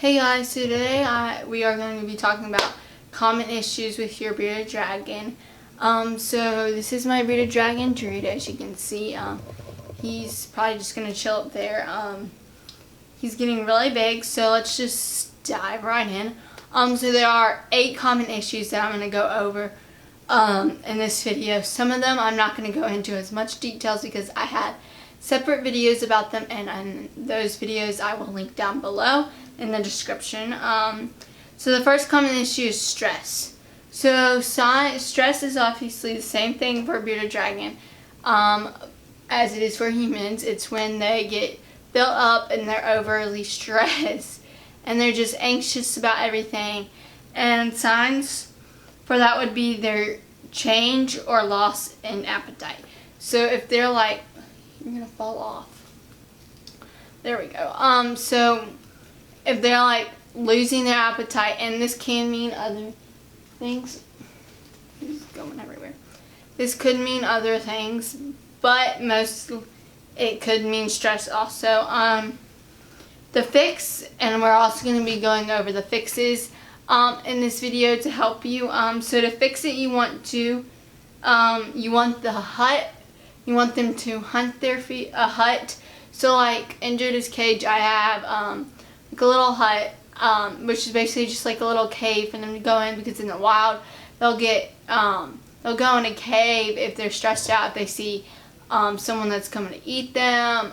Hey guys, so today we are going to be talking about common issues with your bearded dragon. So this is my bearded dragon, Druid, as you can see. He's probably just going to chill up there. He's getting really big, so let's just dive right in. So there are 8 common issues that I'm going to go over in this video. Some of them I'm not going to go into as much details because I had separate videos about them, and those videos I will link down below in the description. So the first common issue is stress. So stress is obviously the same thing for a bearded dragon as it is for humans. It's when they get built up and they're overly stressed and they're just anxious about everything. And signs for that would be their change or loss in appetite. So if they're like, you're gonna fall off. There we go. So if they're like losing their appetite, and this can mean other things. It's going everywhere. This could mean other things, but it could mean stress also. The fix, and we're also going to be going over the fixes in this video to help you. So to fix it, you want them to hunt their feet, a hut. So like in Judah's cage, I have like a little hut, which is basically just like a little cave for them to go in, because in the wild they'll go in a cave if they're stressed out, if they see someone that's coming to eat them,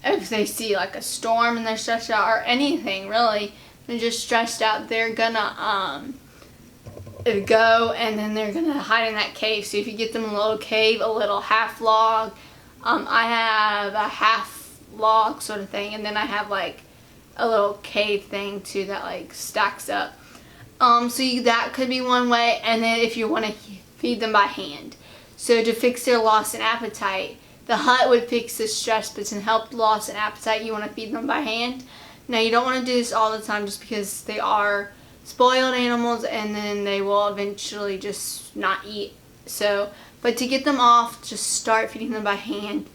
if they see like a storm and they're stressed out, or anything really, they're just stressed out, they're gonna go and then they're gonna hide in that cave. So if you get them a little cave, a little half log, I have a half log sort of thing, and then I have like a little cave thing too that like stacks up. That could be one way. And then if you want to feed them by hand, so to fix their loss in appetite, the hut would fix the stress, but to help loss in appetite, you want to feed them by hand. Now you don't want to do this all the time, just because they are spoiled animals and then they will eventually just not eat. But to get them off, just start feeding them by hand.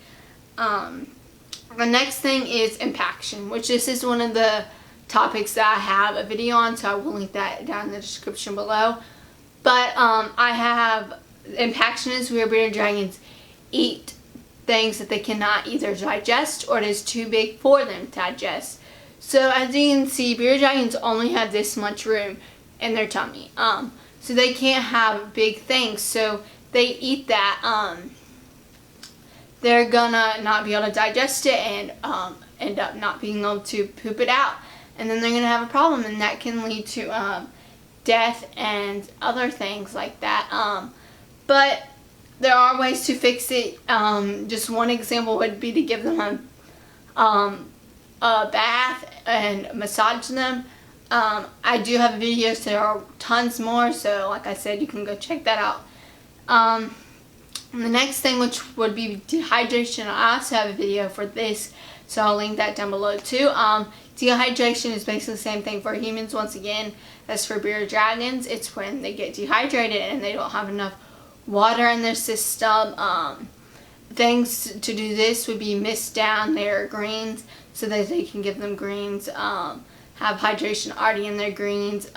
The next thing is impaction, which this is one of the topics that I have a video on, so I will link that down in the description below. But I have impaction is where bearded dragons eat things that they cannot either digest or it is too big for them to digest. So as you can see, bearded dragons only have this much room in their tummy. So they can't have big things. So they eat that. They're gonna not be able to digest it and end up not being able to poop it out. And then they're gonna have a problem, and that can lead to death and other things like that. But there are ways to fix it. Just one example would be to give them a bath and massage them. I do have videos, there are tons more, so like I said, you can go check that out. The next thing, which would be dehydration, I also have a video for this, so I'll link that down below too. Dehydration is basically the same thing for humans, once again, as for bearded dragons. It's when they get dehydrated and they don't have enough water in their system. Things to do this would be mist down their greens so that they can give them greens, have hydration already in their greens,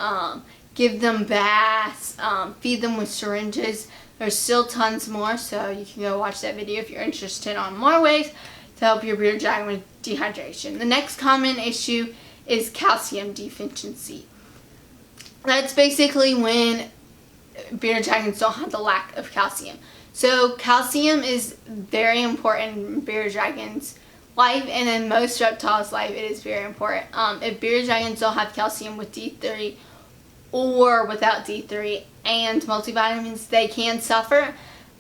give them baths, feed them with syringes. There's still tons more, so you can go watch that video if you're interested on more ways to help your bearded dragon with dehydration. The next common issue is calcium deficiency. That's basically when bearded dragons don't have the lack of calcium. So calcium is very important in bearded dragons' life, and in most reptiles' life it is very important. If bearded dragons don't have calcium with D3 or without D3 and multivitamins, they can suffer,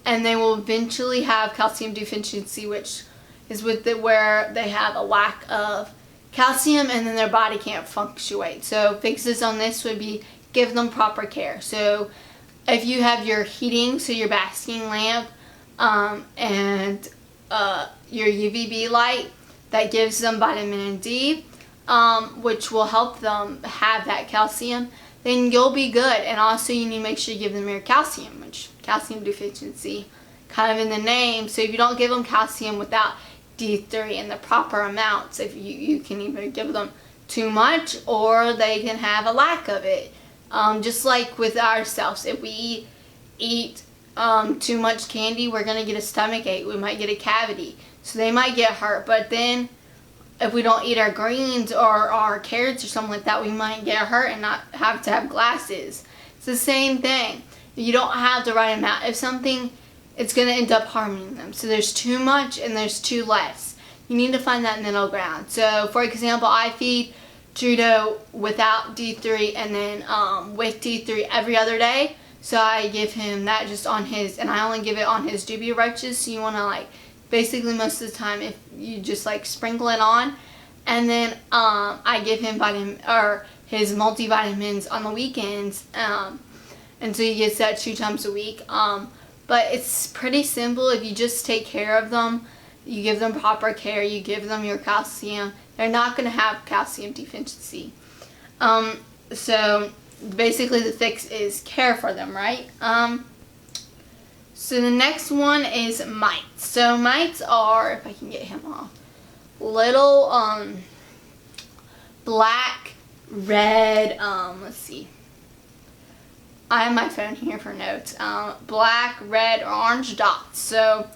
and they will eventually have calcium deficiency, which is where they have a lack of calcium and then their body can't fluctuate. So fixes on this would be give them proper care. So if you have your heating, so your basking lamp, and your UVB light that gives them vitamin D, which will help them have that calcium, then you'll be good. And also you need to make sure you give them your calcium, which calcium deficiency, kind of in the name. So if you don't give them calcium without D3 in the proper amounts, if you can either give them too much, or they can have a lack of it. Just like with ourselves, if we eat too much candy, we're going to get a stomach ache. We might get a cavity. So they might get hurt. But then if we don't eat our greens or our carrots or something like that, we might get hurt and not have to have glasses. It's the same thing. You don't have the right amount. If something, it's going to end up harming them. So there's too much and there's too less. You need to find that middle ground. So for example, I feed Judo without D3 and then with D3 every other day. So I give him that just on his, and I only give it on his dubia roaches. So you want to like, basically most of the time, if you just like sprinkle it on, and then I give him his multivitamins on the weekends, and so he gets that 2 times a week. But it's pretty simple if you just take care of them. You give them proper care. You give them your calcium. They're not going to have calcium deficiency. So basically the fix is care for them, right? So the next one is mites. So mites are, if I can get him off, little black, red, let's see. I have my phone here for notes. Black, red, or orange dots. So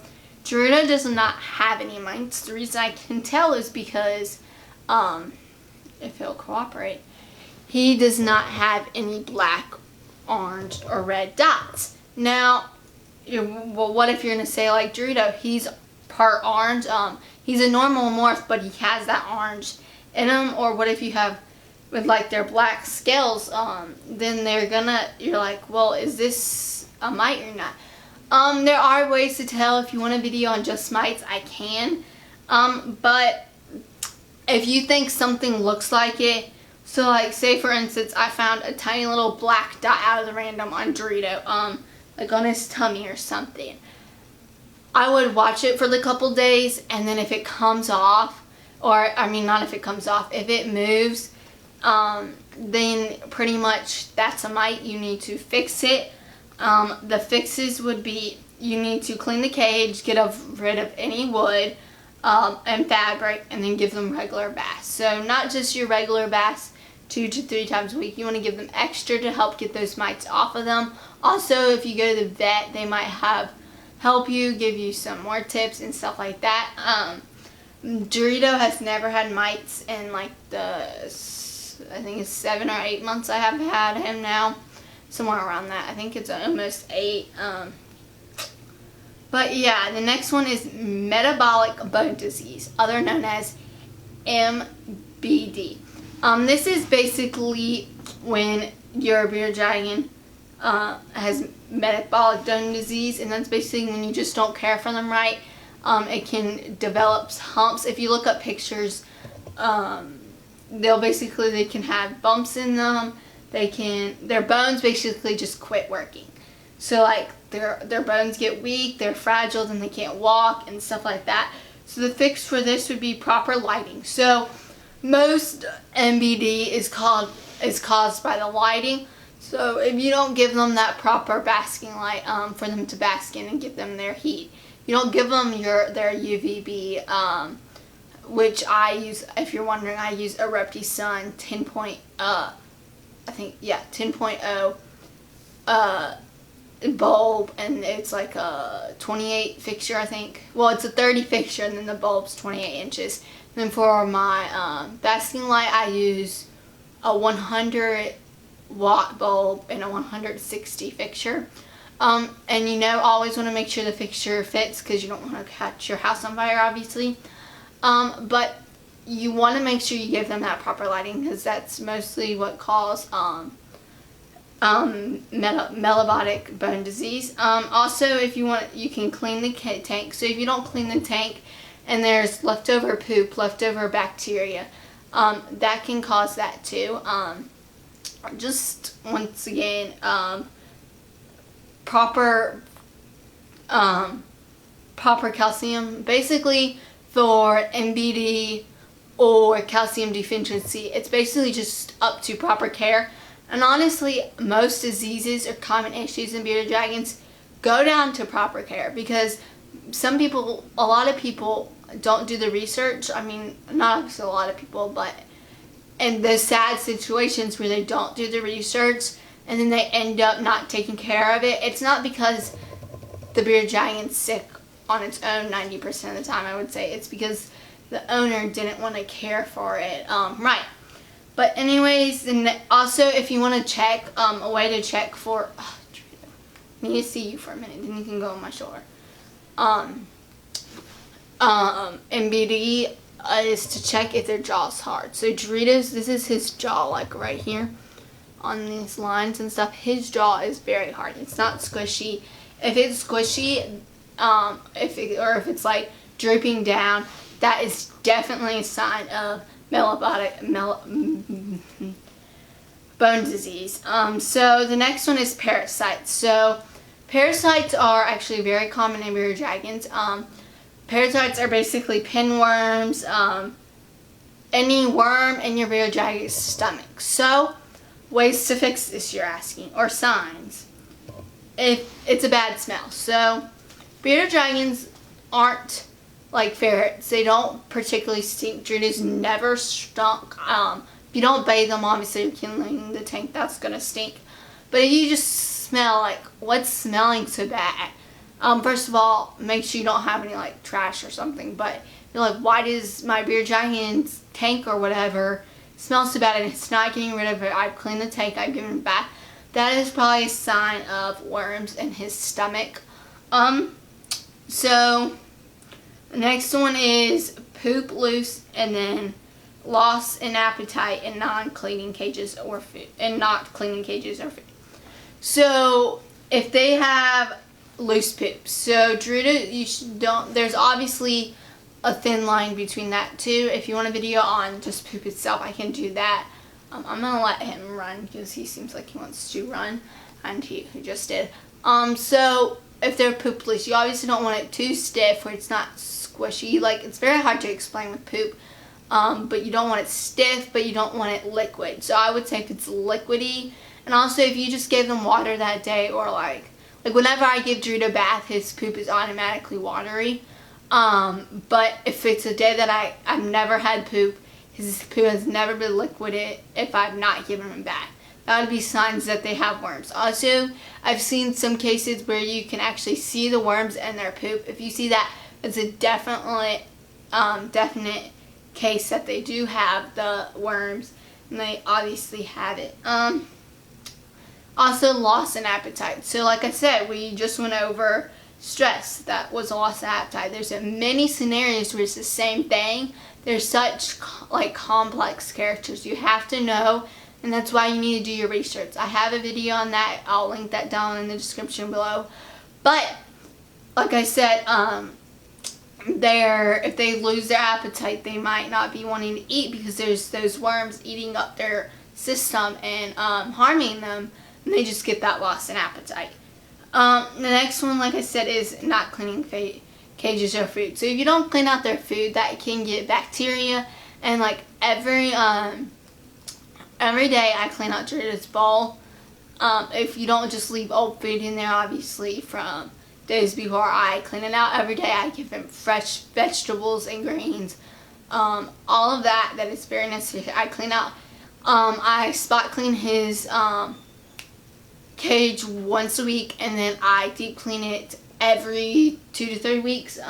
Gerudo does not have any mites. The reason I can tell is because, if he'll cooperate, he does not have any black, orange, or red dots. Now, well, what if you're going to say like Gerudo, he's part orange, he's a normal morph, but he has that orange in him. Or what if you have with like their black scales, then you're like, well, is this a mite or not? There are ways to tell. If you want a video on just mites, I can. But if you think something looks like it, so like say for instance, I found a tiny little black dot out of the random on Gerudo, like on his tummy or something, I would watch it for the couple days, and then if it comes off, or I mean not if it comes off, if it moves, then pretty much that's a mite. You need to fix it. The fixes would be, you need to clean the cage, get rid of any wood and fabric, and then give them regular baths. So not just your regular baths 2 to 3 times a week. You want to give them extra to help get those mites off of them. Also, if you go to the vet, they might help you, give you some more tips and stuff like that. Gerudo has never had mites in like I think it's 7 or 8 months I have had him now. Somewhere around that. I think it's almost 8. But yeah, the next one is metabolic bone disease, other known as MBD. This is basically when your bearded dragon has metabolic bone disease, and that's basically when you just don't care for them right. It can develop humps. If you look up pictures, they can have bumps in them. Their bones basically just quit working. So like their bones get weak, they're fragile, then they can't walk and stuff like that. So the fix for this would be proper lighting. So most MBD is caused by the lighting. So if you don't give them that proper basking light for them to bask in and give them their heat, you don't give them their UVB, which I use. If you're wondering, I use a Repti Sun 10.0 bulb, and it's like a 28 fixture, I think. Well, it's a 30 fixture, and then the bulb's 28 inches. And then for my basking light, I use a 100 watt bulb and a 160 fixture. And you know, always want to make sure the fixture fits, because you don't want to catch your house on fire, obviously. But you want to make sure you give them that proper lighting, because that's mostly what causes metabolic bone disease. Also, if you want, you can clean the tank. So if you don't clean the tank and there's leftover poop, leftover bacteria, that can cause that too. Just once again, proper calcium. Basically, for MBD or calcium deficiency, it's basically just up to proper care. And honestly, most diseases or common issues in bearded dragons go down to proper care, because a lot of people don't do the research. I mean, not a lot of people, but in those sad situations where they don't do the research and then they end up not taking care of it, it's not because the bearded dragon's sick on its own 90% of the time. I would say it's because the owner didn't want to care for it right. But anyways, and also if you want to check, a way to check for, I need to see you for a minute, then you can go on my shoulder. MBD is to check if their jaw's hard. So Doritos, this is his jaw, like right here on these lines and stuff. His jaw is very hard. It's not squishy. If it's squishy, if it's like drooping down, that is definitely a sign of bone disease. So the next one is parasites. So parasites are actually very common in bearded dragons. Parasites are basically pinworms, any worm in your bearded dragon's stomach. So ways to fix this, you're asking, or signs. If it's a bad smell. So bearded dragons aren't like ferrets. They don't particularly stink. Doritos never stunk. If you don't bathe them, obviously you're killing the tank. That's gonna stink. But if you just smell like, what's smelling so bad? First of all, make sure you don't have any like trash or something. But you're like, why does my bearded dragon's tank or whatever smell so bad and it's not getting rid of it? I've cleaned the tank. I've given it back. That is probably a sign of worms in his stomach. So the next one is poop loose, and then loss in appetite and not cleaning cages or food. So if they have loose poop, so Dorito, there's obviously a thin line between that too. If you want a video on just poop itself, I can do that. I'm gonna let him run because he seems like he wants to run, and he just did. So if they're poop loose, you obviously don't want it too stiff where it's not squishy. Like, it's very hard to explain with poop, but you don't want it stiff, but you don't want it liquid. So I would say if it's liquidy, and also if you just gave them water that day, or like whenever I give Dorito a bath, his poop is automatically watery. But if it's a day that I've never had poop, his poo has never been liquid if I've not given him a bath. That would be signs that they have worms. Also, I've seen some cases where you can actually see the worms in their poop. If you see that, it's a definite case that they do have the worms, and they obviously have it. Also, loss in appetite. So like I said, we just went over stress. That was a loss of appetite. There's many scenarios where it's the same thing. There's such like complex characters you have to know, and that's why you need to do your research. I have a video on that. I'll link that down in the description below. But like I said, if they lose their appetite, they might not be wanting to eat because there's those worms eating up their system and harming them, and they just get that loss in appetite. The next one, like I said, is not cleaning cages or food. So if you don't clean out their food, that can get bacteria. And like every day I clean out Dorito's bowl. If you don't just leave old food in there, obviously from days before, I clean it out every day. I give him fresh vegetables and greens, all of that is very necessary. I clean out. I spot clean his cage once a week, and then I deep clean it every 2 to 3 weeks.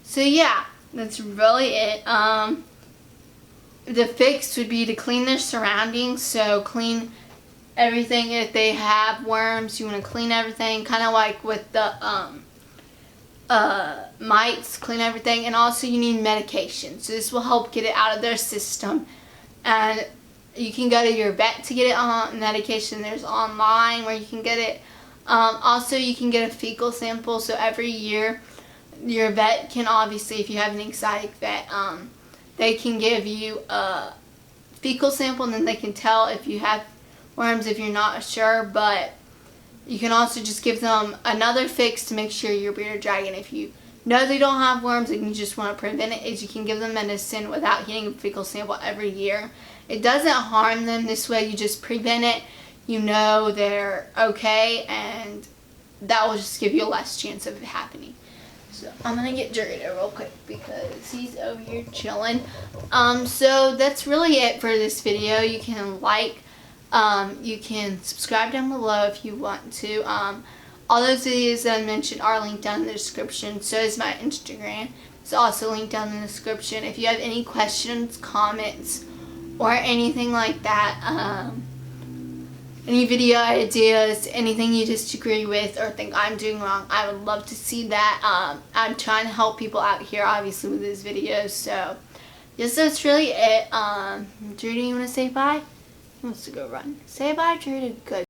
So yeah, that's really it. The fix would be to clean their surroundings. So clean everything. If they have worms, you want to clean everything, kind of like with the mites, clean everything. And also you need medication, so this will help get it out of their system. And you can go to your vet to get it on medication. There's online where you can get it. Also, you can get a fecal sample. So every year, your vet can obviously, if you have an exotic vet, they can give you a fecal sample, and then they can tell if you have worms if you're not sure. But you can also just give them another fix to make sure your bearded dragon, if you know they don't have worms and you just want to prevent it, is you can give them medicine without getting a fecal sample every year. It doesn't harm them. This way you just prevent it. You know they're okay, and that will just give you a less chance of it happening. So So I'm gonna get Jada real quick because he's over here chilling. So that's really it for this video. You can you can subscribe down below if you want to. All those videos that I mentioned are linked down in the description. So is my Instagram. It's also linked down in the description. If you have any questions, comments, or anything like that, any video ideas, anything you disagree with or think I'm doing wrong, I would love to see that. I'm trying to help people out here, obviously, with these videos. So, yes, that's really it. Judy, you want to say bye? He wants to go run. Say bye, Judy. Good.